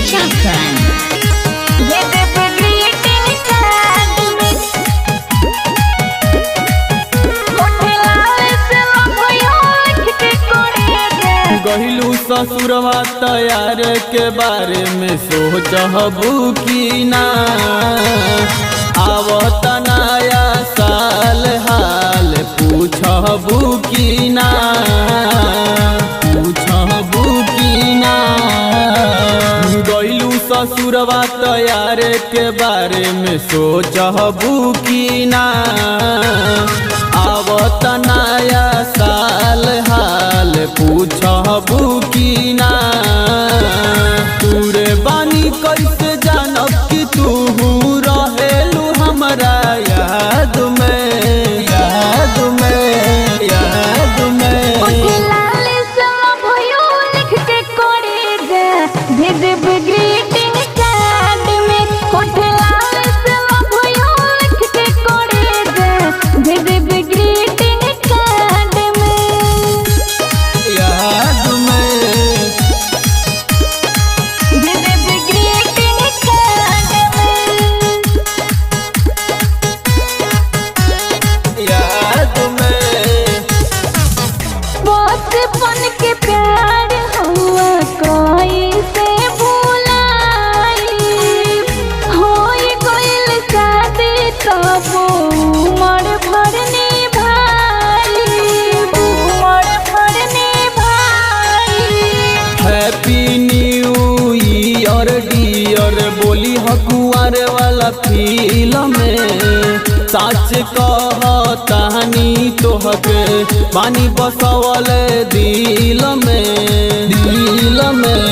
Japan. गहिलू ससुरवा तैयार के बारे में सोचबू की ना। आवत नया साल हाल पूछबू की ना। पूछबू की ना। गहिलू ससुरवा तैयार के बारे में सोचबू की ना। आवत नया साल हाल पूछबू की ना। तूरे बानी कैसे जानब कि तू रहेलू हमरा याद में। याद में याद में बोली हकुआर वाला फिल्म में सच कहतानी तोहके पानी बसवल दिल में। दिल में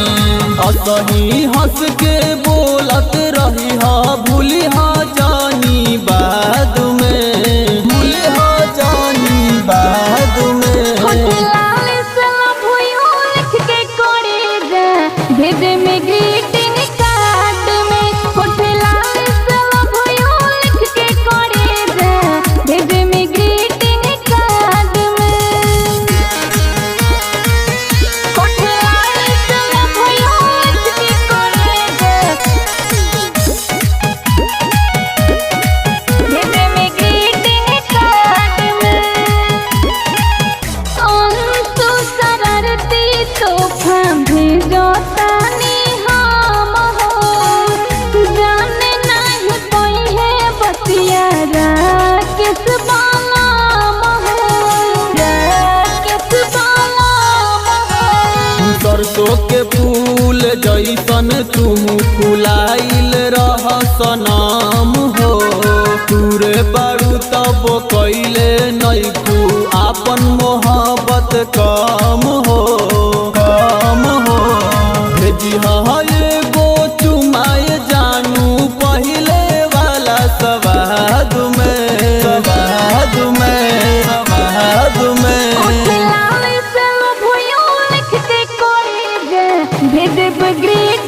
असही हंस के बोलत रही भूली जानी बाद में। भूली जानी बाद में सरसों के फूल जैसन तुम फुलाइल रह सनम हो। तूरे बारू तब कैले नैकू आपन मोहब्बत कम हो। कम हो भेजी एगो चुमाए जानू पहले वाला सवाद में। सवाद में सवाद में Great